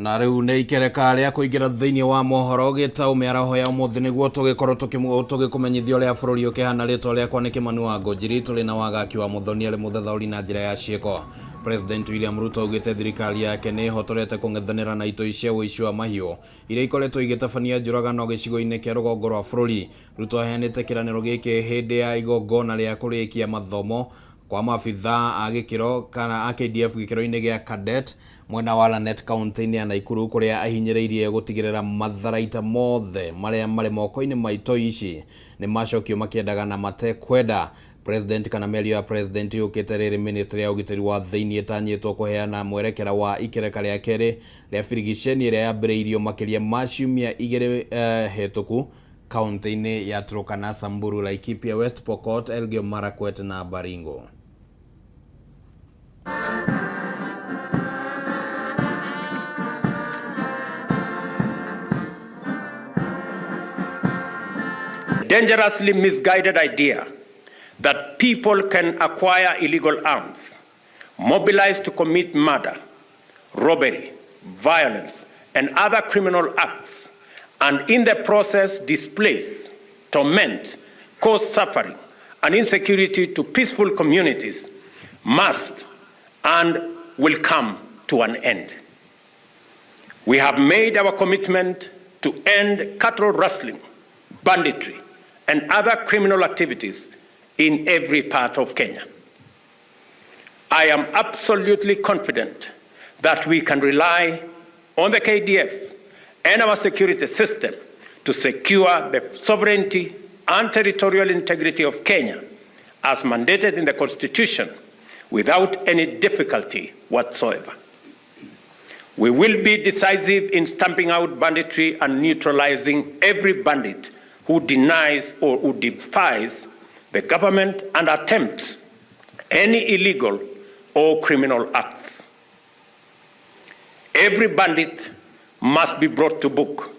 Na riu nĩ ikereka rĩa kũingĩra thĩinĩ wa Mohoro Gitau mĩaraho ya ũmũthĩ nĩguo tũgĩkorwo tũgĩkũmenyithia ũrĩa bũrũri ũkĩhana. Rĩtwa rĩakwa nĩ Kĩmani wa Ngũnjiri, tũrĩ na wagaki wa Mũthoni arĩ mũthathaũri na njĩra ya ciĩko. President William Ruto augĩte thirikari yake nĩ ĩhotorete kũng'ethanĩra na itoi cia ũici wa mahiũ iria ikoretwo igĩtabania njũragano gĩcigo-inĩ kĩa rũgongo rwa bũrũri. Ruto aheanĩte kĩranĩro gĩkĩ hĩndĩ ya igongona rĩa kũrĩkia mathomo kwa maabitha a gĩkĩro kana a KDF gĩkĩro-inĩ gĩa Cadet mwena wa Lanet kaunti-inĩ ya Naikuru, kũrĩa ahinyĩrĩirie gũtigĩrĩra matharaita mothe marĩa marĩ moko-inĩ ma itoi ici nĩ macokio makĩendaga na matekwenda. President Kameme ya President yũkĩte rĩrĩ ministry ya ũgitĩri wa thĩinĩ ĩtanyĩtwo kũheana mwerekera wa ikereka rĩa kerĩ rĩa birigiceni ĩrĩa yambĩrĩirio makĩria ma ciumia igĩrĩ hetũku kaunti-inĩ ya Turkana, Samburu, Laikipia, West Pokot, Elgeyo Marakwet na Baringo. Dangerously misguided idea that people can acquire illegal arms, mobilize to commit murder, robbery, violence, and other criminal acts, and in the process displace, torment, cause suffering and insecurity to peaceful communities must and will come to an end. We have made our commitment to end cattle rustling, banditry, and other criminal activities in every part of Kenya. I am absolutely confident that we can rely on the KDF and our security system to secure the sovereignty and territorial integrity of Kenya as mandated in the Constitution without any difficulty whatsoever. We will be decisive in stamping out banditry and neutralizing every bandit who denies or who defies the government and attempts any illegal or criminal acts. Every bandit must be brought to book.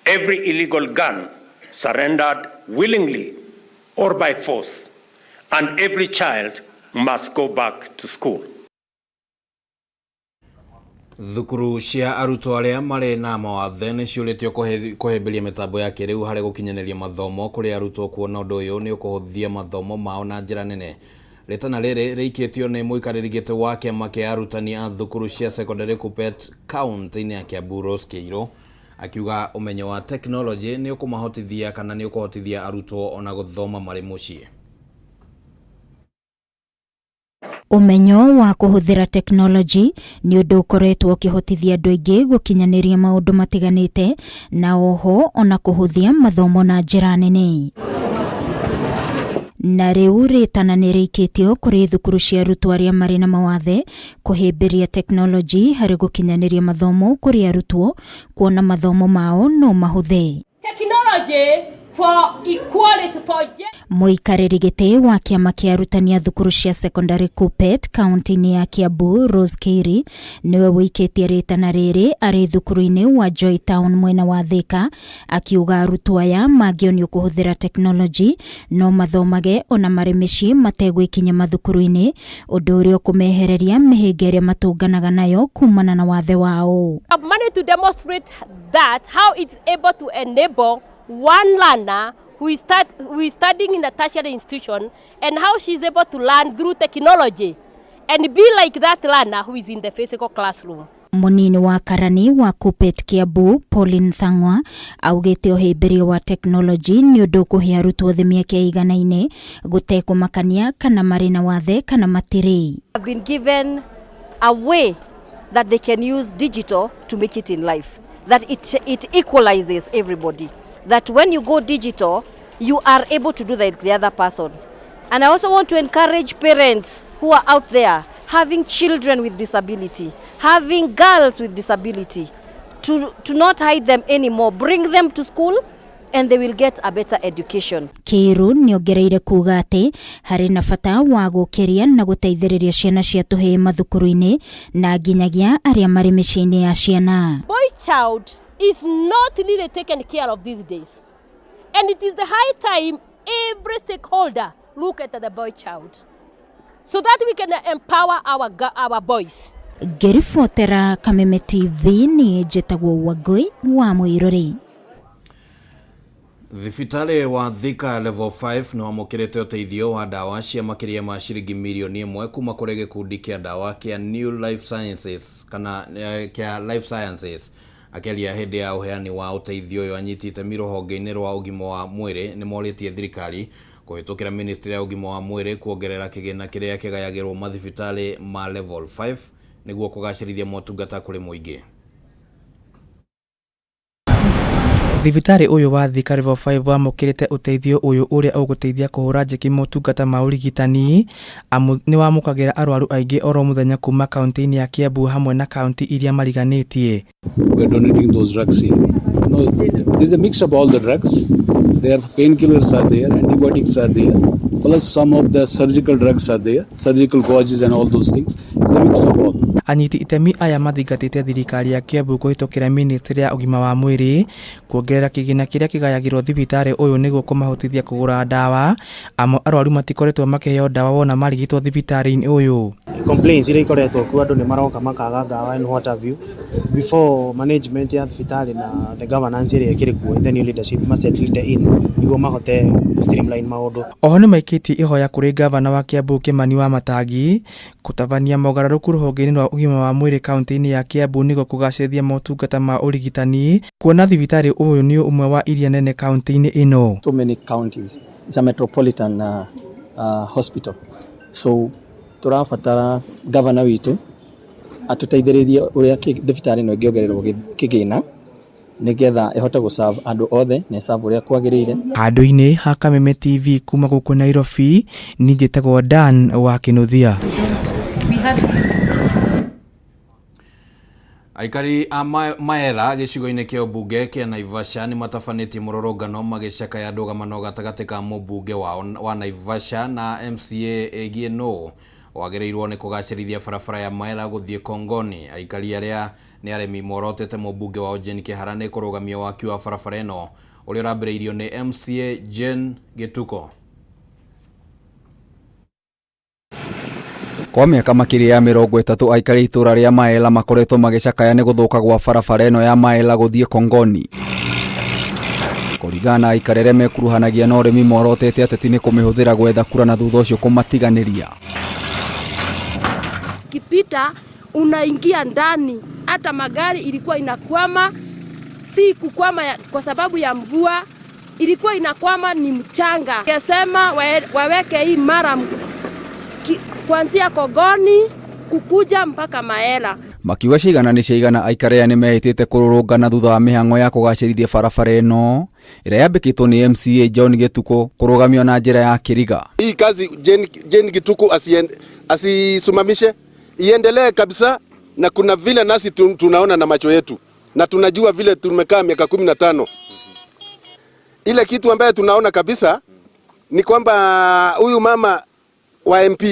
Every illegal gun surrendered willingly or by force, and every child must go back to school. Thukuru cia arutwo arĩa marĩ na mawathe nĩ ciũrĩtio kũhĩmbĩria mĩtambo ya kĩrĩu harĩ gũkinyanĩria mathomo kũrĩ arutwo, kuona ũndũ ũyũ nĩ ũkũhũthia mathomo mao na njĩra nene. Rĩtana rĩrĩ rĩikĩtio nĩ mũikarĩri gĩtĩ wa kĩama kĩa arutani a thukuru cia secondary Kuppet kaunti-inĩ ya Kiambu Rose Keirũ, akiuga ũmenyo wa tekinoronjĩ nĩ ũkũmahotithia kana nĩ ũkũhotithia arutwo ona gũthoma marĩ mũciĩ. Ũmenyo wa kũhũthĩra tekinoronjĩ nĩ ũndũ ũkoretwo ũkĩhotithia andũ aingĩ gũkinyanĩria maũndũ matiganĩte na oho ona kũhũthia mathomo na njĩra nene. Na rĩu rĩtana nĩ rĩikĩtio kũrĩ thukuru cia arutwo arĩa marĩ na mawathe kũhĩmbĩria tekinoronjĩ harĩ gũkinyanĩria mathomo kũrĩ arutwo, kuona mathomo mao no mahũthe. Technology for equality for Mũikarĩri gĩtĩ wa kĩama kĩa arutani a thukuru cia secondary Kuppet kaunti-inĩ ya Kiambu Rose Keirũ nĩwe wĩikĩtie rĩtana rĩrĩ arĩ thukuru-inĩ wa Joy Town mwena wa Thika, akiuga arutwo aya mangĩonio kũhũthĩra tekinoronjĩ no mathomage ona marĩ mĩciĩ mategwĩkinya mathukuru-inĩ, ũndũ ũrĩa ũkũmehereria mĩhĩnga ĩrĩa matũnganaga nayo kumana na wathe wao. money to demonstrate that how it's able to enable one learner who is studying in a tertiary institution and how she's able to learn through technology and be like that learner who is in the physical classroom. Munini wa karani wa Kuppet Kiambu Pauline Thangwa augĩte ũhĩmbĩrio wa tekinoronjĩ nĩ ũndũ ũkũhe arutwo thĩ mĩaka ĩiganaine gũtekũmakania kana marĩ na wathe kana matirĩ. Have been given a way that they can use digital to make it in life, that it equalizes everybody, that when you go digital you are able to do that like the other person. And I also want to encourage parents who are out there having children with disability, having girls with disability, to not hide them anymore, bring them to school and they will get a better education. Keirũ nĩ ongereire kuuga atĩ harĩ na bata wa gũkĩria na gũteithĩrĩria ciana cia tũhĩĩ mathukuru-inĩ na nginyagia arĩa marĩ mĩciĩ-inĩ ya ciana. Boy child is not really taken care of these days, and it is the high time every stakeholder look at the boy child so that we can empower our boys. Ngĩribotera Kameme TV ni njĩtagwo Wangui wa Mũirũri. Thibitari wa Thika level 5 no amũkĩrĩte ũteithio wa ndawa cia makĩria ma ciringi milioni 1 kuma kũrĩ gĩkundi kĩa ndawa kĩa New Life Sciences kana kĩa Life Sciences. Akĩaria hĩndĩ ya ũheani wa ũteithio ũyũ anyitĩte rũhonge-inĩ rwa ũgima wa mwĩrĩ nĩ morĩtie thirikari kũhĩtũkĩra ministry ya ũgima wa mwĩrĩ kuongerera kĩgĩna kĩrĩa kĩgayagĩrwo mathibitarĩ ma level 5 nĩguo kũgacĩrithia motungata kũrĩ mũingĩ. Thibitari uyu wa Thika level 5 wamũkĩrĩte ũteithio uyu ũrĩa ũgũteithia kũhũra njeki motungata ma ũrigitani ni wamũkagĩra arwaru aingĩ oro mũthenya kuma kaunti-inĩ ya Kiambu hamwe na kaunti iria mariganĩtie. We are donating those drugs here. No, there's a mix of all the drugs. There painkillers are there, antibiotics are there, plus some of the surgical drugs are there, surgical gauges and all those things. It's a mix of all. Anyiti itemi aya mathingatĩte thirikari ya Kiambu kũhĩtũkĩra ministry ya ũgima wa mwĩrĩ kuongerera kĩgĩna kĩrĩa kĩgayagĩrwo thibitarĩ ũyũ nĩguo kũmahotithia kũgũra ndawa. Amwe arwaru matikoretwo makĩheo ndawa wona marigitwo thibitarĩ-inĩ ũyũ. Complaints iria ikoretwo kuo andũ nĩ maroka makaga ndawa and what have you. Before management ya thibitarĩ na the governance ĩrĩa ĩkĩrĩ kuo, the new leadership must settle in nĩguo mahote streamline maũndũ. Oho nĩ maikĩtie ihoya kũrĩ gavana wa Kiambu Kĩmani wa Matangi kutabania mogarũrũku rũhonge-inĩ rwa ũgima wa mwĩrĩ kaunti-inĩ ya Kiambu nĩguo kũgacĩrithia motungata ma ũrigitani, kuona thibitarĩ ũyũ nĩ ũmwe wa iria nene kaunti-inĩ ĩno. So many counties. It's a metropolitan hospital. So tũrabatara gavana witũ atuteithĩrĩrie ũrĩa thibitarĩ ĩno ĩngĩongererwo kĩgĩna nĩgetha ĩhote gũserve andũ othe na serve ũrĩa kwagĩrĩire. Handũ-inĩ ha Kameme TV kuma gũkũ Nairobi, niĩ njĩtagwo Dan wa Kĩnuthia. Aikari a Maera gĩcigo-inĩ kĩa ũmbunge kĩa Naivasha nĩ matabanĩtie mũrũrũngano magĩcakaya ndũgamano gatagatĩ ka mũmbunge wa Naivasha na MCA ĩgiĩ no wagĩrĩirwo nĩ kũgacĩrithia barabara ya Maera gũthiĩ Kongoni. Aikari arĩa nĩ aremi morotete mũmbunge wa Jane Kĩhara nĩ kũrũgamia waki wa barabara ĩno ũrĩa ũrambĩrĩirio nĩ MCA Jane Gituko. Kwa mĩaka makĩria ya 30 aikari itũra rĩa Maela makoretwo magĩcakaya nĩ gũthũka gwa barabara ĩno ya Maela gũthiĩ Kongoni. Kũringana na aikari arĩa mekuruhanagia na ũrĩmi morotete ateti nĩ kũmĩhũthĩra gwetha kura na thutha ũcio kũmatiganĩria. Kipita unaingia ndani, hata magari ilikuwa inakwama, si kukwama kwa sababu ya mvua, ilikuwa inakwama ni mchanga. Kesema waweke hii mara kuanzia Kongoni kukuja mpaka Maela. Makiuga cigana nĩ cigana aikari nĩ mehĩtĩte kũrũrũngana thutha wa mĩhang'o ya kũgacĩrithia barabara ĩno ĩrĩa yambĩkĩtwo nĩ MCA John Gituko kũrũgamio na njĩra ya kĩriga. Hii kazi Jane Gituko asisimamishe, iendelee kabisa, na kuna vile nasi tunaona na macho yetu na tunajua vile tumekaa miaka 15. Ile kitu ambaye tunaona kabisa ni kwamba huyu mama wa MP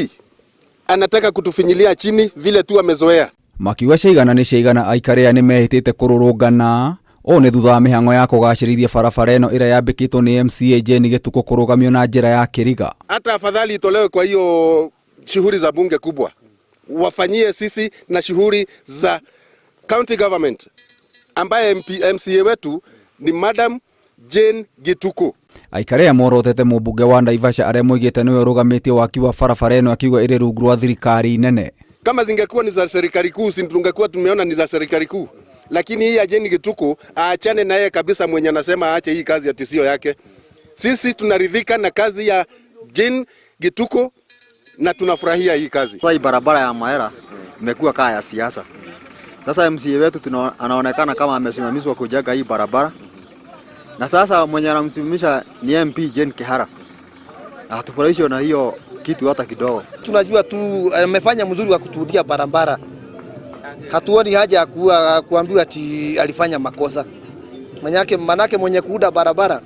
anataka kutufinyilia chini vile tu amezoea. Makiuga cigana nĩ cigana aikari nĩ mehĩtĩte kũrũrũngana o nĩ thutha wa mĩhang'o ya kũgacĩrithia barabara ĩno ĩrĩa yambĩkĩtwo nĩ MCA Jane Gituko kũrũgamio na njĩra ya kĩriga. Hata afadhali itolewe kwa hiyo shughuli za bunge kubwa, wafanyie sisi na shughuli za county government ambaye MCA wetu ni Madam Jane Gituko. Aikari morotete mũmbunge wa Naivasha arĩa moigĩte nĩwe ũrũgamĩtie waki wa barabara ĩno akiuga ĩrĩ rungu rwa thirikari nene. Kama zingekuwa ni za serikali kuu tungekuwa tumeona ni za serikali kuu, lakini hii ya Jane Gituko aachane na yeye kabisa, mwenye anasema aache hii kazi ya tisio yake. Sisi tunaridhika na kazi ya Jane Gituko na tunafurahia hii kazi. Hii barabara ya Maera imekuwa kaya ya siasa. Sasa MCA wetu anaonekana kama amesimamishwa kujenga hii barabara. Na sasa mwenye anamsimamisha ni MP Jane Kĩhara. Hatufurahishwi na hiyo kitu hata kidogo. Tunajua tu amefanya mzuri wa kutudia barabara. Hatuoni haja ya kuambiwa ati alifanya makosa. Manake mwenye kuuda barabara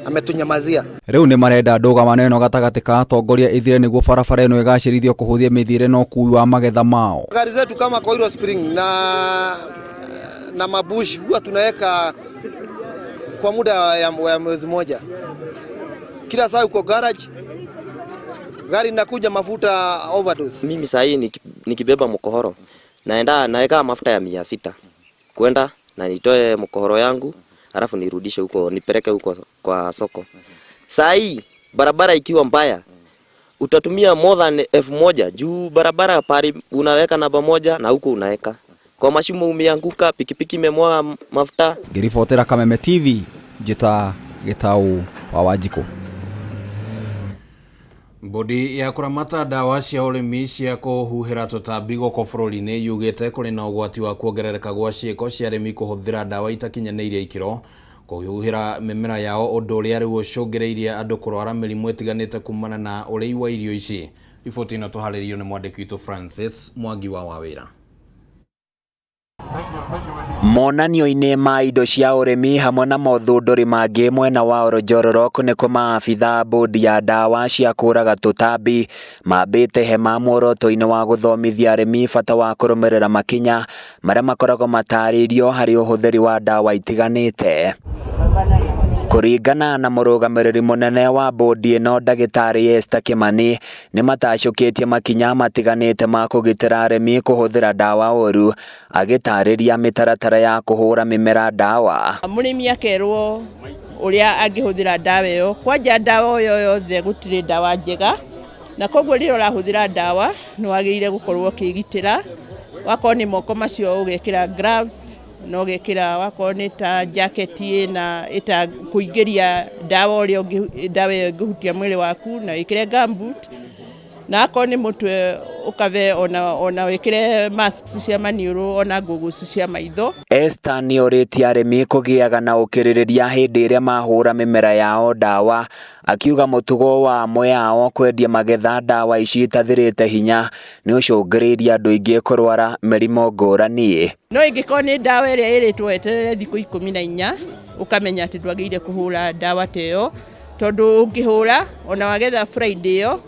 ametunyamazia. Rĩu nĩ marenda ndũgamano ĩno gatagatĩ ka atongoria ithire nĩguo barabara ĩno ĩgacĩrithio kũhũthia mĩthiĩre na ũkui wa magetha mao. Gari zetu kama Koiro Spring na Mabushi huwa tunaweka kwa muda ya mwezi moja. Kila saa uko garage, gari inakuja mafuta overdose. Mimi saa hii nikibeba Mohoro naenda naweka mafuta ya 600 kwenda na nitoe mkohoro yangu alafu nirudishe huko nipeleke huko kwa soko. Saa hii barabara ikiwa mbaya utatumia more than 1000 juu barabara pale unaweka namba moja na huko unaweka. Kwa mashimo umeanguka, pikipiki imemwaga mafuta. Ngiribotera Kameme TV, Jita Gitau wa Wanjikũ. Bodi ya kuramata dawa cia urimi cia kuhuhira tutambi goko bururi-ini yugite kuri na ugwati wa kuongerereka gwa ciiko cia arimi kuhuthira dawa itakinyaniire ikiro kuhuhira mimera yao undu uria riu ucungireirie andu kurwara mirimu itiganite kumana na urei wa irio ici. Riboti ino tuhaririyo ni mwandiki witu Francis Mwangi wa Wawira. Monanio-inĩ ma indo cia ũrĩmi hamwe na mothundũri mangĩ mwena wa Orojororok nĩkuo maabitha bodi ya dawa cia kũraga tũtambi mambĩte hema muoroto-inĩ wa gũthomithia arĩmi bata wa kũrũmĩrĩra makinya marĩa makoragwo matarĩirio harĩ ũhũthĩri wa dawa itiganĩte. Kuringana na mũrũgamĩrĩri mũnene wa bodi ĩno Ndagĩtarĩ Esther Kimani nĩ matacũkĩtie makinya matiganĩte ma kũgitĩra arĩmi kũhũthĩra dawa ũru, agĩtarĩria mĩtaratara ya kũhũra mĩmera dawa. Mũrĩmi akerwo ũrĩa angĩhũthĩra dawa ĩyo, kwanja dawa ĩyo yothe gũtirĩ dawa njega, na koguo rĩrĩa ũrahũthĩra dawa nĩ wagĩrĩire gũkorwo ũkĩgitĩra, wakorwo nĩ moko macio ũgekĩra gloves, no gekira wako nita jacket na ita kuingiria dawa ĩyo ĩngĩhutia mwĩrĩ waku na wĩkĩre gumboot na ako ni mutwe ukave ona wĩkĩre masks cia maniũrũ ona goggles cia maitho. Esther nĩ orĩtie arĩmi kũgĩaga na ũkĩrĩrĩria hĩndĩ ĩrĩa mahũra mĩmera yao dawa, akiuga mũtugo wa amwe yao kwendia magetha dawa ici itathirĩte hinya nĩ ũcũngĩrĩirie andũ aingĩ kũrwara mĩrimũ ngũrani. No ĩngĩkorwo nĩ dawa ĩrĩa ĩrĩtwo weterere thikũ 14 ukamenya atĩ ndwagĩrĩire kũhũra dawa ta ĩyo, tondũ ũngĩhũra ona wagetha Friday ĩyo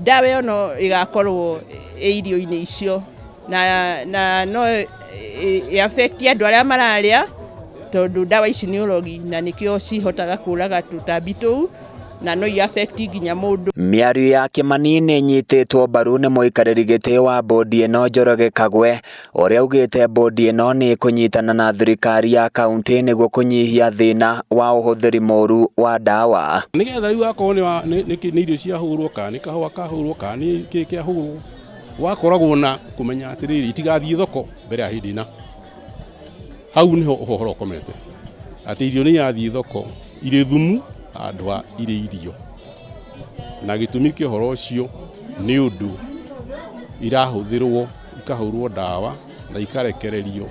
dawa ĩyo no ĩgakorwo irio-inĩ icio na no affect andũ arĩa mararĩa, tondũ dawa ici nĩ ũrogi na nĩkĩo cihotaga kũraga tũtambi tũu na no affect nginya mũndũ. Mĩario ya Kimani nĩ nyitĩtwo mbaru nĩ mũikarĩri gĩtĩ wa bodi ĩno Njoroge Kagwe, ũrĩa augĩte bodi ĩno nĩ kũnyitana na thirikari ya kaunti nĩguo kũnyihia thĩna wa ũhũthĩri mũru wa dawa. Nĩgetha rĩu akorwo nĩ irio ciahũrwo kana nĩ kahũa kahũrwo kana nĩ kĩĩ kĩahũrwo, wakoragwo na kũmenya atĩrĩrĩ itigathiĩ thoko mbere ya hĩndĩ ĩna. Hau nĩho ũhoro ũkomete atĩ irio nĩ yathiĩ thoko irĩ thumu andũ irĩ irio, na gĩtũmi kĩa ũhoro ũcio nĩ ũndũ irahũthĩrwo ikahũrwo dawa na ikarekererio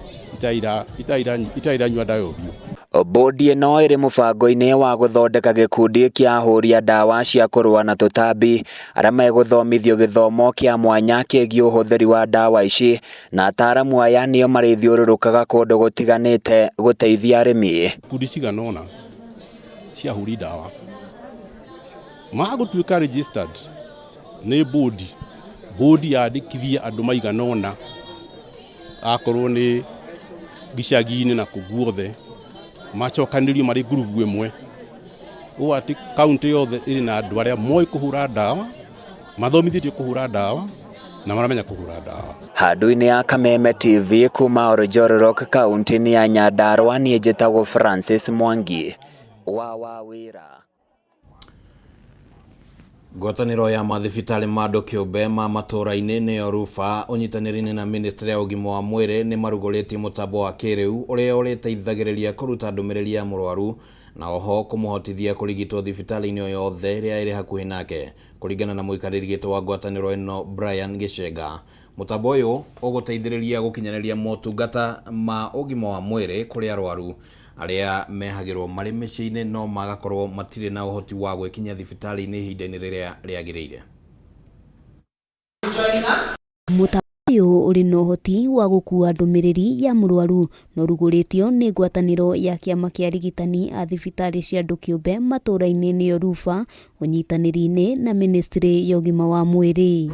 itairanyua dawa biũ. Bodi ĩno ĩrĩ mũbango-inĩ wa gũthondeka gĩkundi kĩa ahũri a dawa cia kũrũa na tũtambi arĩa megũthomithio gĩthomo kĩa mwanya kĩgiĩ ũhũthĩri wa dawa ici, na ataaramu aya nĩo marĩthiũrũrũkaga kũndũ gũtiganĩte gũteithia arĩmi. Ikundi cigana ũna cia ahũri dawa magũtuĩka registered nĩ bodi yandĩkithie andũ maigana ũna, akorwo nĩ gĩcagi-inĩ na kũguothe macokanĩrio marĩ ngurubu ĩmwe, ũũ atĩ kaunti yothe ĩrĩ na andũ arĩa moĩ kũhũra dawa, mathomithĩtio kũhũra dawa na maramenya kũhũra dawa. Handũ-inĩ ya Kameme TV kuma Orojororok kaunti-inĩ ya Nyandarua, niĩ njĩtagwo Francis Mwangi wa Wawira. Ngwatanĩro ya mathibitarĩ ma andũ kĩũmbe ma matũũra-inĩ nĩyo RUFA ũnyitanĩri-inĩ na ministry ya ũgima wa mwĩrĩ nĩ marugũrĩtie mũtambo wa kĩrĩu ũrĩa ũrĩteithagĩrĩria kũruta ndũmĩrĩri ya mũrwaru na oho kũmũhotithia kũrigitwo thibitarĩ-inĩ o yothe ĩrĩa ĩrĩ hakuhĩ nake. Kũringana na mũikarĩri gĩtĩ wa ngwatanĩro ĩno Brian Gĩcenga, mũtambo ũyũ ũgũteithĩrĩria gũkinyanĩria motungata ma ũgima wa mwĩrĩ kũrĩ arwaru arĩa mehagĩrwo marĩ mĩciĩ-inĩ no magakorwo matirĩ na ũhoti wa gwĩkinya thibitarĩ-inĩ ihinda-inĩ rĩrĩa rĩagĩrĩire. Mũtambo ũyũ ũrĩ na ũhoti wa gũkua ndũmĩrĩri ya mũrwaru na ũrugũrĩtio nĩ ngwatanĩro ya kĩama kĩa arigitani a thibitarĩ cia andũ kĩũmbe matũũra-inĩ nĩyo RUFA ũnyitanĩri-inĩ na ministry ya ũgima wa mwĩrĩ.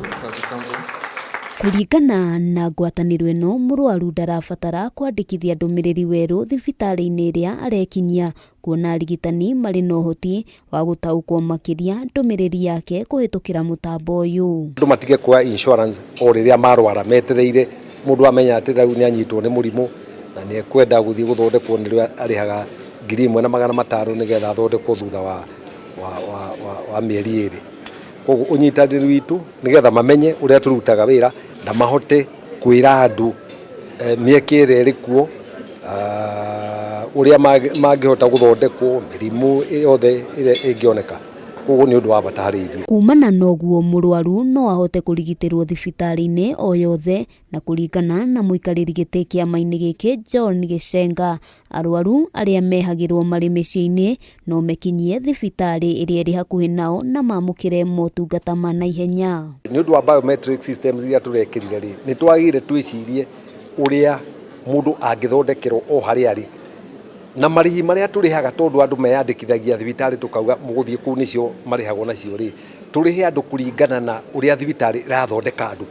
Kũringana na ngwatanĩro ĩno, mũrwaru ndarabatara kwandĩkithia ndũmĩrĩri werũ thibitarĩ-inĩ ĩrĩa arekinyia, kuona arigitani marĩ na ũhoti wa gũtaũkwo makĩria ndũmĩrĩri yake kũhĩtũkĩra mũtambo ũyũ. Andũ matige kuoya insurance o rĩrĩa marwara metereire mundu amenya ati rau ni anyitwo ni murimu na ni ekwenda guthii guthondekwo ni arihaga 1,500 nigetha athondekwo thutha wa mieri iri. Koguo unyitanĩri witu nigetha mamenye uria turutaga wira na mahote kwira andu mieke ĩrĩa ĩrĩ kuo uria mangĩhota guthondekwo mirimu yothe ĩrĩa ĩngĩoneka. Koguo ni ũndũ wa bata harĩ ithuĩ. Kumana na ũguo mũrwaru no ahote kũrigitĩrwo thibitarĩ-inĩ o yothe na kũringana na mũikarĩri gĩtĩ kĩama-inĩ gĩkĩ John Gĩcenga, arwaru arĩa mehagĩrwo marĩ mĩciĩ-inĩ no mekinyie thibitarĩ ĩrĩa ĩrĩ hakuhĩ nao na mamũkĩre motungata ma naihenya. Nĩ ũndũ wa biometric systems iria tũrekĩrire rĩ, nĩ twagĩrĩire twĩcirie ũrĩa mũndũ angĩthondekerwo o harĩa arĩ na marĩhi marĩa tũrĩhaga tondũ andũ meyandĩkithagia thibitarĩ tukauga mũgũthiĩ kũu nĩcio marĩhagwo nacio rĩ, tũrĩhe andũ kũringana na ũrĩa thibitarĩ ĩrathondeka andũ,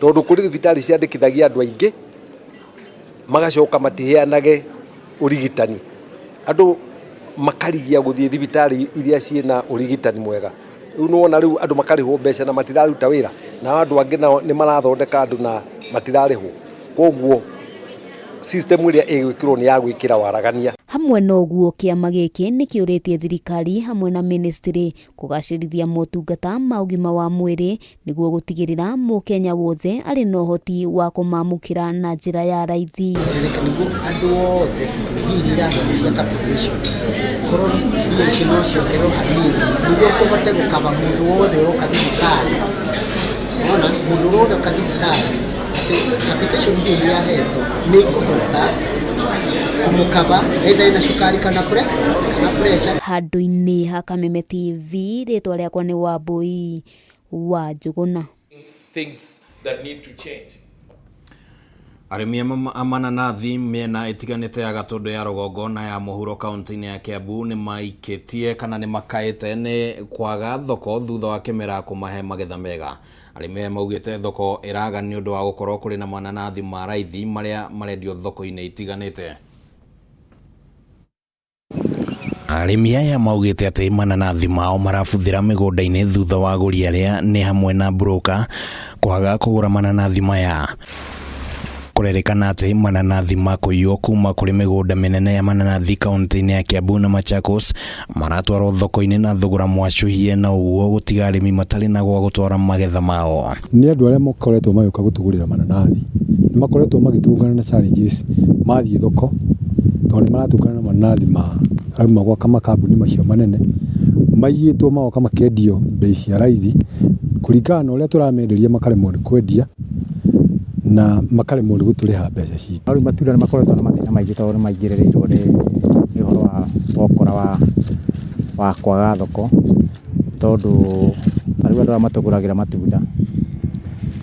tondũ kũrĩ thibitarĩ ciandĩkithagia andũ aingĩ magacoka matiheanage ũrigitani, andũ makarigia gũthiĩ thibitarĩ iria ciĩna ũrigitani mwega. Rĩu nĩwona rĩu andũ makarĩhwo mbeca na matiraruta wĩra na andũ angĩ nao nĩ marathondeka andũ na matirarĩhwo. Koguo system ĩrĩa ĩgwĩkĩrwo nĩ ya gwĩkĩra waragania. Hamwe na ũguo kĩama gĩkĩ nĩ kĩũrĩtie thirikari hamwe na ministry kũgacĩrithia motungata ma ũgima wa mwĩrĩ nĩguo gũtigĩrĩra mũkenya wothe arĩ na ũhoti wa kũmamũkĩra na njĩra ya raithi. Nĩguo andũ othe birira cia capitation korwo icio no ciongererwo hanini nĩguo tũhote gũkaba mũndũ wothe ũroka thibitarĩ. Ona mũndũ wothe ũroka thibitarĩ capitation ndio yahetwo nĩ kũhota kumukaba enda na cukari kana pressure. Handũ-inĩ ha Kameme TV rĩtwa rĩakwa nĩ Wambui wa Njũgũna. Things that need to change. Arĩmi a mananathi mĩena ĩtiganĩte ya Gatũndũ ya rũgongo na ya mũhuro kaunti-inĩ ya Kiambu nĩ maikĩtie kana nĩ makaĩte nĩ kwaga thoko thutha wa kĩmera kũmahe magetha mega. Arĩmi maugĩte thoko ĩraga nĩ ũndũ wa gũkorwo kũrĩ na mananathi ma raithi marĩa marendio thoko-inĩ itiganĩte. Arĩmi aya maugĩte atĩ mananathi mao marabuthĩra mĩgũnda-inĩ thutha wa agũri arĩa nĩ hamwe na broker kwaga kũgũra mananathi maya. Kũrerĩkana atĩ mananathi makũiywo kuma kũrĩ mĩgũnda mĩnene ya mananathi kaunti-inĩ ya Kiambu na Machakos maratwarwo thoko-inĩ na thogora mwacũhie, na ũguo gũtiga arĩmi matarĩ na gwa gũtwara magetha mao. Nĩ andũ arĩa makoretwo magĩũka gũtugũrĩra mananathi nĩ makoretwo magĩtungana na challenges mathiĩ thoko, tondũ nĩ maratungana na mananathi rauma gwa makambuni macio manene maiyĩtwo magoka makendio mbei cia raithi kũringana na ũrĩa tũramenderia makaremwo nĩ kwendia na makaremwo nĩ gũtũrĩha mbeca ciitũ. Rĩu matunda nĩ makoretwo na mathĩna maingĩ tondũ nĩ maingĩrĩrĩirwo nĩ ũhoro wa ũkora wa kwaga thoko, tondũ rĩu andũ matũgũragĩra matunda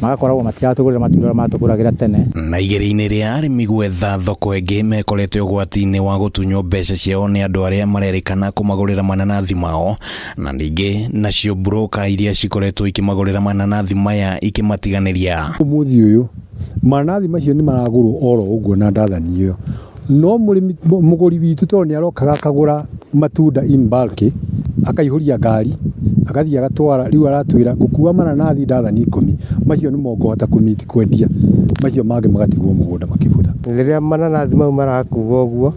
magakoragwo matiratũgũrĩra matunda matũgũragĩra tene. Na igĩrĩ-inĩ rĩa arĩmi gwetha thoko ĩngĩ mekorete ũgwati-inĩ wa gũtunywo mbeca ciao nĩ andũ arĩa marerĩkana kũmagũrĩra mananathi mao, na ningĩ nacio broker iria cikoretwo ikĩmagũrĩra mananathi maya ikĩmatiganĩria. Ũmũthĩ ũyũ mananathi macio nĩ maragũrwo oro ũguo na ndathani ĩyo, no mũgũri witũ tondũ nĩ arokaga akagũra matunda in bulk akaihũria ngari agathiĩ agatwara, rĩu aratwĩra gũkua mananathi ndathani 10 macio nĩ mongũhota kũmiti kwendia, macio mangĩ magatigwo mũgũnda makĩbutha. Rĩrĩa mananathi mau marakuo ũguo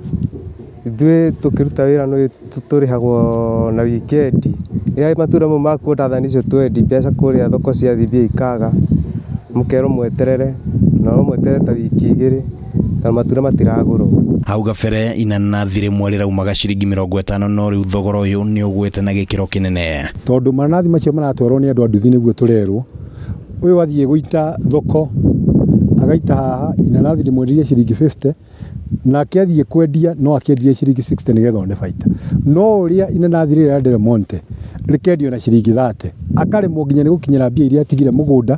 ithuĩ tũkĩruta wĩra no tũrĩhagwo na wikendi. Rĩrĩa matunda mau makuo ndathani icio twendi mbeca kũrĩa thoko cia thibia ikaga, mũkerwo mweterere na mweterere ta wiki igĩrĩ tondũ matunda matiragũrwo. Hau gabere inanathi rĩmwe rĩraumaga ciringi 50, no rĩu thogora ũyũ nĩ ũgwĩte na gĩkĩro kĩnene, tondũ mananathi macio maratwarwo nĩ andũ a nduthi nĩguo tũrerwo. Ũyũ athiĩ gũita thoko agaita haha inanathi rĩmwenderie ciringi 50 na akĩathiĩ kwendia no akĩendirie ciringi 60 nĩgetha one baita, no ũrĩa inanathi rĩrĩa rĩa Del Monte rĩkendio na ciringi 30 akaremwo nginya nĩ gũkinyĩra mbia iria atigire mũgũnda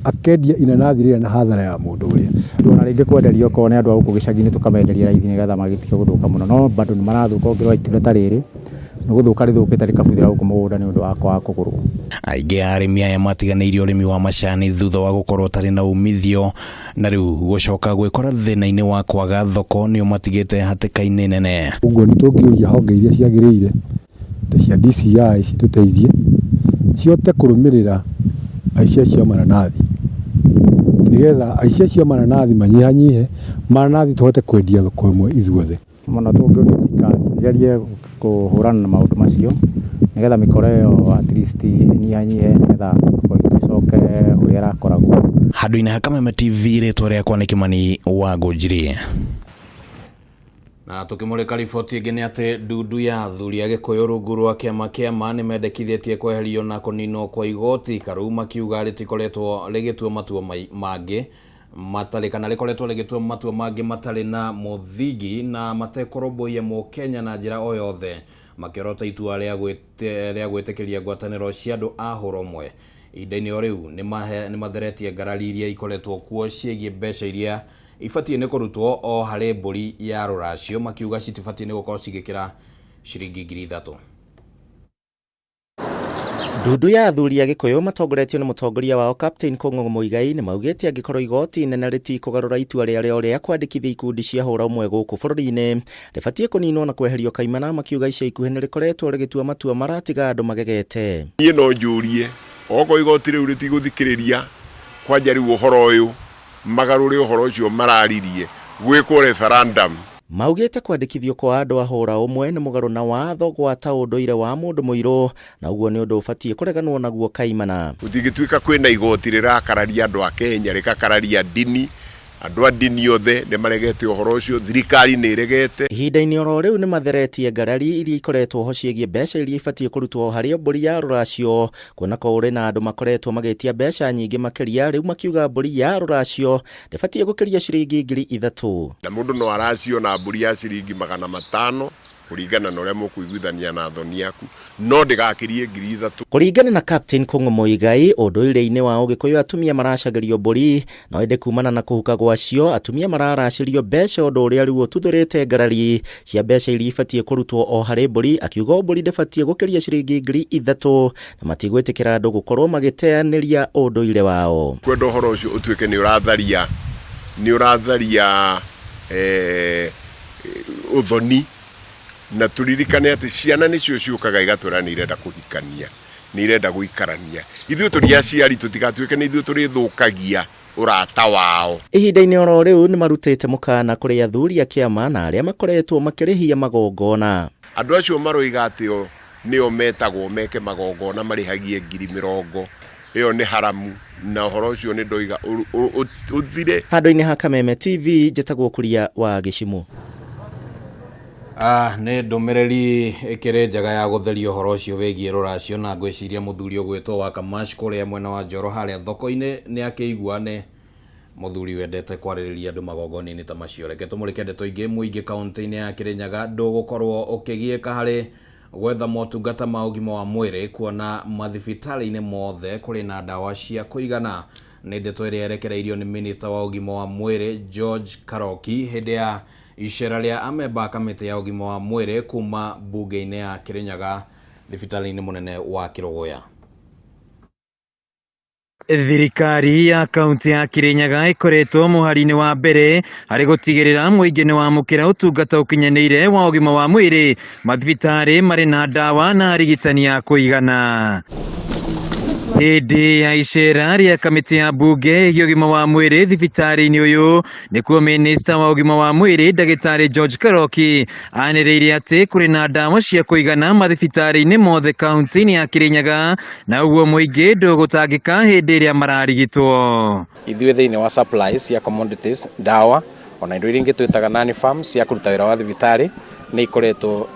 akendia inanathi rĩrĩa na hathara ya mũndũ ũrĩa. Ona rĩngĩ kwenderio ko nĩ andũ a gũkũ gĩcagi-inĩ tũkamenderia raithi nĩgetha magĩtige gũthũka mũno, no bado nĩ marathũka ũngĩrora itunda ta rĩrĩ nĩ gũthũka rĩthũkĩte rĩkabuthĩra gũkũ mũgũnda nĩ ũndũ wa kwaga kũgũrwo. Aingĩ a arĩmi aya matiganĩirio ũrĩmi wa macani thutha wa gũkorwo tarĩ na umithio, na rĩu gũcoka gwĩkora thĩna-inĩ wa kwaga thoko nĩ ũmatigĩte hatĩka-inĩ nene. Ũguo nĩ tũngĩũria honge iria ciagĩrĩire ta cia DCI citũteithie cihote kũrũmĩrĩra aici acio mananathi, nigetha aici acio mananathi manyihanyihe mananathi tuhote kwendia thoko imwe ithuothe mũno tũngĩũria thirikari igerie kũhũrana na maũndũ macio nigetha mĩkora ĩyo at least inyihanyihe nigetha icoke ũrĩa ĩrakoragwo. Handũ-inĩ ha Kameme TV rĩtwa rĩakwa nĩ Kimani wa Ngũnjiri. Na tukimulika riboti ingĩ nĩ atĩ ndundu ya athuri a Gĩkũyũ rungu rwa kĩama kĩa MA nĩ mendekithĩtie kweherio na kũninwo kwa igoti karau makiuga rĩtikoretwo rĩgĩtua matua mangĩ matarĩ kana rĩkoretwo rĩgĩtua matua mangĩ matarĩ na mũthingi na matekũrũmbũiya Mũkenya na njĩra o yothe makĩrota itua rĩa gwĩtĩkĩria ngwatanĩro cia andũ a hũrũmwe. Ihinda-inĩ o rĩu nĩ matheretie ngarari iria ikoretwo kuo ciĩgiĩ mbeca iria ibatie nĩ kũrutwo o harĩ mbũri ya rũracio makiuga citibatie nĩ gũkorwo cigĩkĩra ciringi 3,000. Ndundu ya athuri a Gĩkũyũ matongoretio nĩ mũtongoria wao Captain Kũng'ũ Mũigai nĩ maugĩte angĩkorwo igoti inene rĩtikũgarũra itua rĩarĩo rĩa kwandĩkithia ikundi cia hũra ũmwe gũkũ bũrũri-inĩ rĩbatie kũninwo na kweherio kaimana makiuga ica ikuhĩ nĩ rĩkoretwo rĩgĩtua matua maratiga andũ magegete. Niĩ no njũrie okorwo igoti rĩu rĩtigũthikĩrĩria kwanja rĩu ũhoro ũyũ magarũre ũhoro ũcio mararirie gwĩkwo referendum. Maugĩte kwandĩkithio kwa andũ a hũra ũmwe nĩ mũgarũ na watho gwata ũndũire wa mũndũ mũirũ na ũguo nĩ ũndũ ũbatie kũreganwo naguo kaimana. Gũtigĩtuĩka kwĩna igoti rĩrakararia andũ a Kenya rĩkakararia ndini andũ a ndini othe nĩ maregete ũhoro ũcio thirikari nĩ ĩregete. Ihinda-inĩ oro rĩu nĩ matheretie ngarari iria ikoretwo ho ciĩgiĩ mbeca iria ibatie kũrutwo harĩ mbũri ya rũracio kuona ko ũrĩ na andũ makoretwo magĩtia mbeca nyingĩ makĩria rĩu makiuga mbũri ya rũracio ndĩbatie gũkĩria ciringi 3,000. Na mũndũ no araciona mbũri ya ciringi 500 kũringana na ũrĩa mũkũiguithania na thoni yaku no ndĩgakĩrie 3,000. Kũringana na Captain Kũng'ũ Mũigai ũndũire-inĩ wa Ũgĩkũyũ atumia maracagĩrio mbũri no ĩndĩ kumana na kũhuka gwacio atumia mararacĩrio mbeca ũndũ ũrĩa rĩu ũtuthũrĩte ngarari cia mbeca iria ibatie kũrutwo o harĩ mbũri akiuga mbũri ndĩbatie gũkĩria ciringi 3,000 na matigwĩtĩkĩra andũ gũkorwo magĩteanĩria ũndũire wao. Kwenda ũhoro ũcio ũtuĩke nĩ ũratharia ũthoni na turirikane atĩ ciana nĩcio ciũkaga igatwĩra nĩ irenda kũhikania nĩ irenda gũikarania ithuĩ tũrĩ aciari tũtigatuĩke nĩ ithuĩ tũrĩthũkagia ũrata wao. Ihinda-inĩ oro rĩu nĩ marutĩte mũkana kũrĩ athuri a kĩama na arĩa makoretwo makĩrĩhia magongona. Andũ acio maroiga atĩ nĩo metagwo meke magongona marĩhagie 20,000 ĩyo nĩ haramu na ũhoro ũcio nĩ ndoiga ũthire. Handũ-inĩ ha Kameme TV njĩtagwo Kuria wa Gĩcimũ. Nĩ ndũmĩrĩri ĩkĩrĩ njega ya gũtheria ũhoro ũcio wĩgiĩ rũracio na ngwĩciria mũthuri ũgwĩtwo wa Kamash kũrĩa mwena wa Njoro harĩa thoko-inĩ nĩ akĩigua nĩ mũthuri wendete kwarĩrĩria andũ magongona-inĩ ta macio. Reke tũmũrĩke ndeto ingĩ mũingĩ kaunti-inĩ ya Kĩrĩnyaga ndũgũkorwo ũkĩgiĩka harĩ gwetha motungata ma ũgima wa mwĩrĩ kuona mathibitarĩ-inĩ mothe kũrĩ na ndawa cia kũigana. Nĩ ndeto ĩrĩa yerekereirio nĩ minista wa ũgima wa mwĩrĩ George Karoki hĩndĩ ya icera rĩa amemba a kamĩtĩ ya ũgima wa mwĩrĩ kuma mbunge-inĩ ya Kĩrĩnyaga thibitarĩ-inĩ mũnene wa Kĩrũgũya. Thirikari ya kaunti ya Kĩrĩnyaga ĩkoretwo mũhari-inĩ wa mbere harĩ gũtigĩrĩra mũingĩ nĩ wamũkĩra ũtungata ũkinyanĩire wa ũgima wa mwĩrĩ mathibitarĩ marĩ na ndawa na arigitani ya kũigana. Hĩndĩ ya icera rĩa kamĩtĩ ya mbunge ĩgiĩ ũgima wa mwĩrĩ thibitarĩ-inĩ ũyũ nĩkuo minista wa ũgima wa mwĩrĩ ndagĩtarĩ George Karoki anĩrĩire atĩ kũrĩ na ndawa cia kũigana mathibitarĩ-inĩ mothe kaunti-inĩ ya Kĩrĩnyaga na ũguo mũingĩ ndũgũtangĩka hĩndĩ ĩrĩa mararigitwo. Ithuĩ thĩinĩ wa supplies cia commodities ndawa ona indo iria ingĩ twĩtaga non-farm cia kũruta wĩra wa thibitarĩ nĩ ikoretwo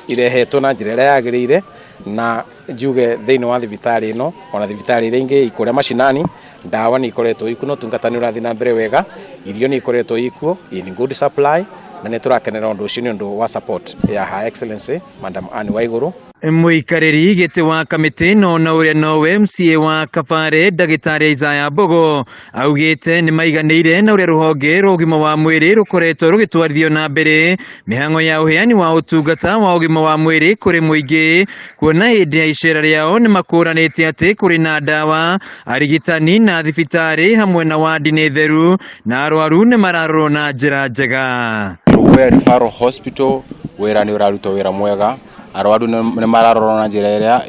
irehetwo na njĩra ĩrĩa yagĩrĩire na njuge thĩinĩ wa thibitarĩ ĩno ona thibitarĩ iria ingĩ ikũrĩa macinani ndawa nĩ ikoretwo ikuo ũtungata nĩ ũrathiĩ na mbere wega irio nĩ ikoretwo ikuo in good supply na nĩ tũrakenera ũndũ ũcio nĩ ũndũ wa support ya Her Excellency Madam Anne Waigũrũ. Mũikarĩri gĩtĩ wa kamĩtĩ ĩno na ũrĩa nowe MCA wa Kabare ndagĩtarĩ Isaya Mbogo augĩte nĩ maiganĩire na ũrĩa rũhonge rwa ũgima wa mwĩrĩ rũkoretwo rũgĩtwarithio na mbere mĩhang'o ya ũheani wa ũtungata wa ũgima wa mwĩrĩ kũrĩ mũingĩ kuona hĩndĩ ya icera rĩao nĩ makũranĩte atĩ kũrĩ na ndawa arigitani na thibitarĩ hamwe na wadi nĩ theru na arwaru nĩ mararorwo na njĩra njega. Rũgũya Referral Hospital wĩra nĩ ũrarutwo wĩra mwega arwaru nĩ mararorwo na njĩra ĩrĩa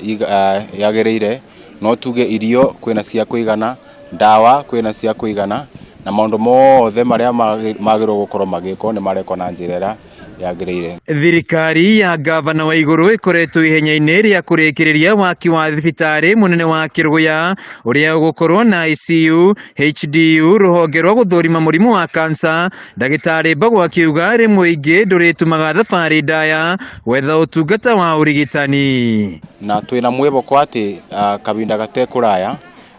yagĩrĩire no tuge irio kwĩna cia kũigana ndawa kwina cia kuigana na maundu mothe maria magirwo gukorwo magiko ni mareko na njira yagirire. Thirikari ya gavana wa iguru ikoretwo ihenya-ini ria kurikiriria waki wa thibitari munene wa Kiruguya uria ugukorwo na ICU, HDU, ruhonge rwa guthurima murimu wa kansa. Ndagitari Mbagwa akiuga rimwe ingi nduritumaga thabari ndaya wetha utungata wa urigitani, na twina mwiboko ati kabinda gate kuraya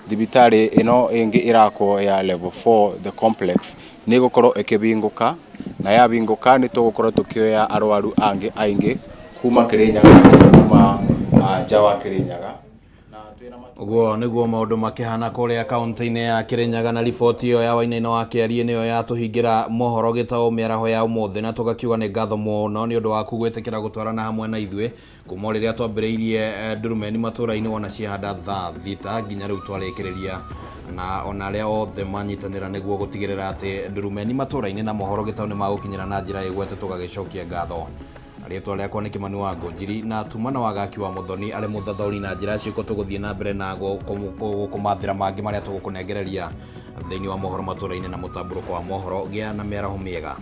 thibitari ino ingi irako ya level 4 the complex ni gukorwo ikibinguka na ya binguka ni tugukorwo tukioya arwaru angi aingi kuma Kirinyaga kuma Jawa Kirinyaga. Uguo niguo maundu makihana kuria kaunti-ini ya Kirinyaga, na riboti iyo ya Wainaina wa Kiarie niyo yatuhingira Mohoro Gitau miaraho ya umuthi, na tugakiuga ni ngatho muno ni undu waku gwitikira gutwarana hamwe na ithue kuma riria twambiriirie ndurumeni matura-ini wona ciahanda thaa thita nginya riu twarikiriria, na ona aria othe manyitanira niguo gutigirira ati ndurumeni matura-ini na Mohoro Gitau ni magukinyira na njira igwete. Tugagicokia ngatho rĩtwa rĩakwa nĩ Kimani wa Ngũnjiri, na tumana wagaki wa Muthoni arĩ mũthathaũri na njĩra ciĩko tũgũthiĩ na mbere na gũkũmathĩra mangĩ marĩa tũgũkũnengereria thĩinĩ wa mohoro matũra-inĩ na mũtambũrũko wa mohoro. Gĩa na mĩaraho mĩega.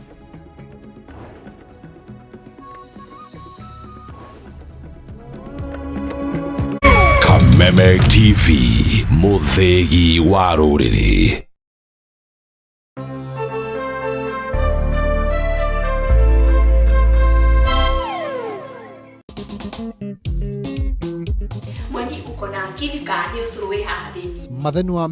Kameme TV, mũthĩgi wa rũrĩrĩ. Mwani uko na akili ka ni usuruwe haha thini. Mathenu wa